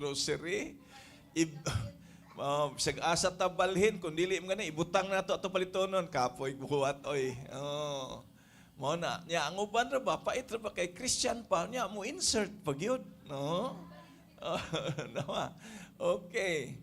grocery, sag-asa tabalhin, kung dili mo gani, ibutang na to ato palitonon, kapoy buhat, oy. Oh. Mo na, nya ang uban ra ba, pait ra ba kay Christian pa, nya mo insert pag yun, no? Nawa. Okay.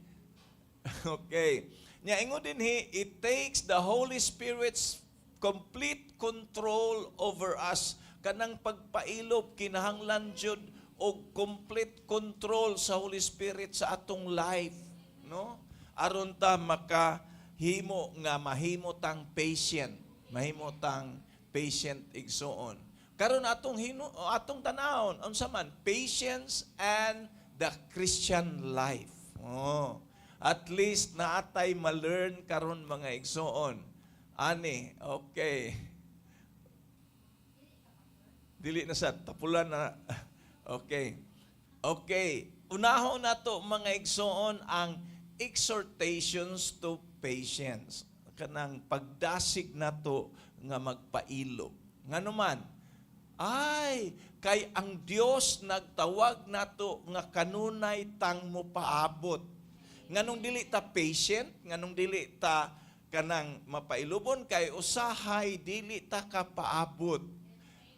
Okay. Nya ingon din it takes the Holy Spirit's complete control over us. Kanang pagpailob kinahanglan jud og complete control sa Holy Spirit sa atong life, no? Aron ta makahimo nga mahimo tang patient, mahimo tang patient igsoon. Karon atong tanawon unsa man patience and the Christian life. Oh. At least naatay ma-learn karon mga igsoon. Ani, okay. Dili na sa tapulan na. Okay. Okay. Unahon na to mga igsoon ang exhortations to patience. Kanang pagdasig na to nga magpailog. Ngano man, ay, kay ang Dios nagtawag nato nga kanunay tang mo paabot. Nganong dili ta patient, nganong dili ta kanang mapailubon kay usahay dili ta kapaabot.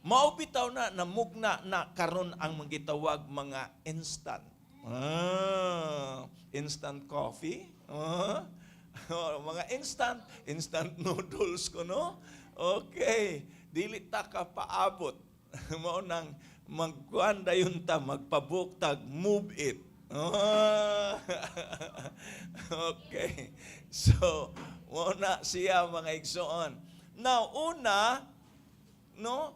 Mao bitaw na namugna na karon ang magitawag mga instant. Instant coffee. Mga instant noodles ko, no? Okay. Dili ta kapaabot. Mao nang magkuan dayon ta magpabuktag, move it. Okay. So, muna siya mga igsoon. Now, una, no,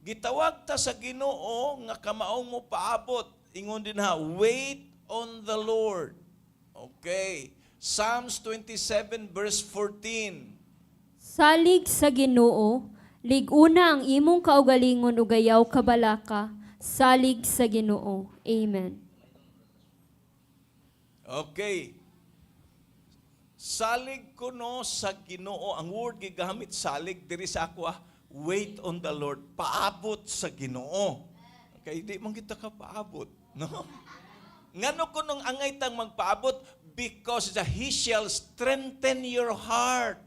gitawag ta sa Ginoo nga kamaong mo paabot. Ingon din ha, wait on the Lord. Okay. Psalms 27 verse 14. Salig sa Ginoo, liguna ang imong kaugalingon ug ayaw kabalaka. Salig sa Ginoo. Amen. Okay. Salig ko no sa Ginoo. Ang word gigamit salig diri sa ako wait on the Lord. Paabot sa Ginoo. Okay, di man kita ka paabot, no? Ngano ko nung angay tang magpaabot because He shall strengthen your heart.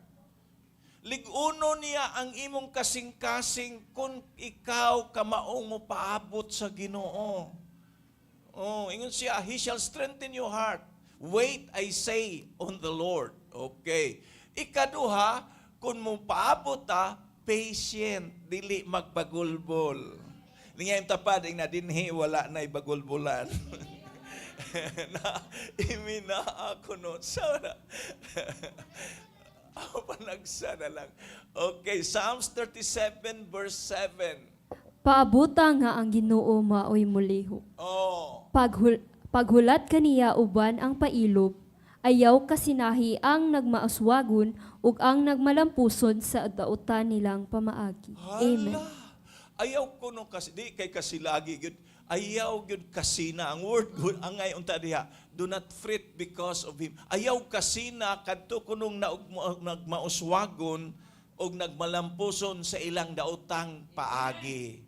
Liguno niya ang imong kasing-kasing kung ikaw kamaong mo paabot sa Ginoo. Oh, ingon siya, He shall strengthen your heart. Wait, I say, on the Lord. Okay. Ikaduha, kung mo paabot patient, dili magbagulbol. Ngayon tapad, na dinhi, wala na ibagulbulan. Na, imina ako no. Sana. Ako pa nagsana lang. Okay, Psalms 37 verse 7. Paabuta nga ang Ginoo maoy muliho. Oh. Paghulat kaniya uban ang pailob, ayaw kasinahi ang nagmaaswagon ug ang nagmalampuson sa dautan nilang pamaagi. Amen. Ayaw ko no kasi di kay kasilagi gyud. Ayaw gyud kasina ang word good angay unta diha. Do not fret because of him. Ayaw kasina kadto kunong nagmauswagon og nagmalampuson sa ilang daotang paagi.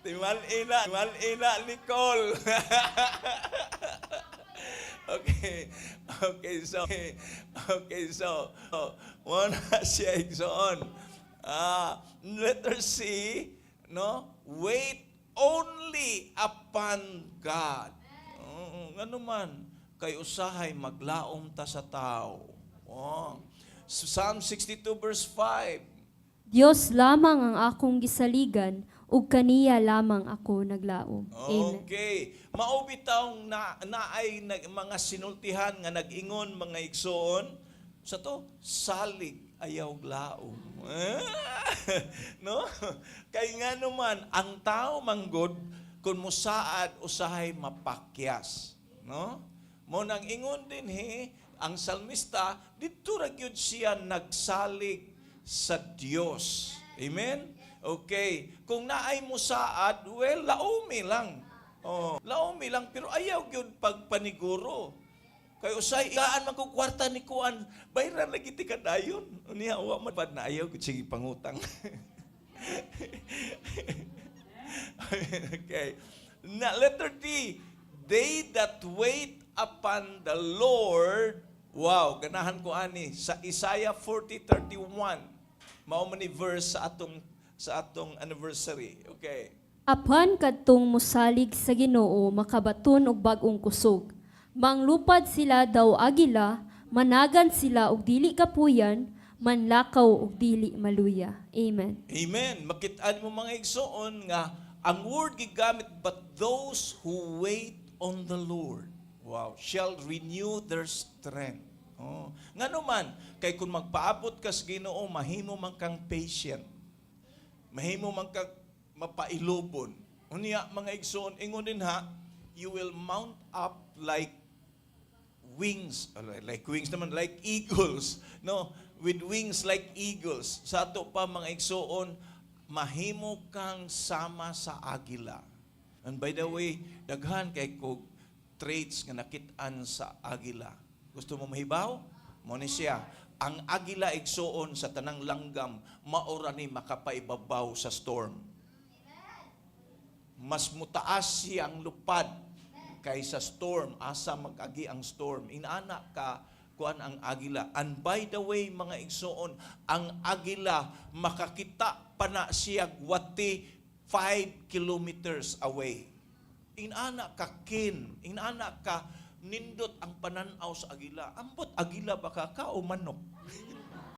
Timal ina Nicole. Okay, so one siya igsoon. Letter C, no? Wait only upon God. Ano man, kay usahay maglaom ta sa tao. Oh. Psalm 62 verse 5. Dios lamang ang akong gisaligan ug kaniya lamang ako naglaom. Amen. Okay. Mao bitaw naay mga sinultihan nga nag-ingon mga igsoon sa to salig ayaw glaom. No? Kay nga naman ang tao manggod kun mosaad usahay mapakyas, no? Mo nang ingon din ang salmista didto ra gyud siya nagsalig sa Dios. Amen. Okay. Kung naay mosaad, well, laumi lang. Oh, laumi lang pero ayaw gyud pagpaniguro. Kay usay igaan man kog kwarta ni kuan, bayran lagi ti kadayon. Unya wa man bad na ayaw gyud sige pangutang. Okay. Na, letter D, they that wait upon the Lord, wow, ganahan ko ani, sa Isaiah 40:31, mao man ni verse sa atong anniversary. Okay. Apan kadtong mosalig sa Ginoo makabaton og bag-ong kusog. Manglupad sila daw agila, managan sila og dili kapuyan, manlakaw og dili maluya. Amen. Amen. Makit-an mo mga igsoon nga ang word gigamit, but those who wait on the Lord, wow, shall renew their strength. Oh. Nga naman, kay kung magpaabot ka sa Ginoo, mahimo man kang patient. Mahimo man kang mapailobon. Unya mga igsoon, ingon din ha, you will mount up like wings, like wings naman, like eagles, no? With wings like eagles. Sa ato pa mga igsoon, mahimo kang sama sa agila. And by the way, daghan kay kog traits nga nakit-an sa agila. Gusto mo mahibaw? Mo ni siya. Ang agila igsoon sa tanang langgam, maora ni makapaibabaw sa storm. Mas mutaas siyang lupad kaysa storm, asa mag-agi ang storm. Inaana ka kuan ang agila. And by the way, mga igsoon, ang agila makakita pa na siya wati 5 kilometers away. Inaana ka inaana ka nindot ang pananaw sa agila. Ambot agila baka ka o manok?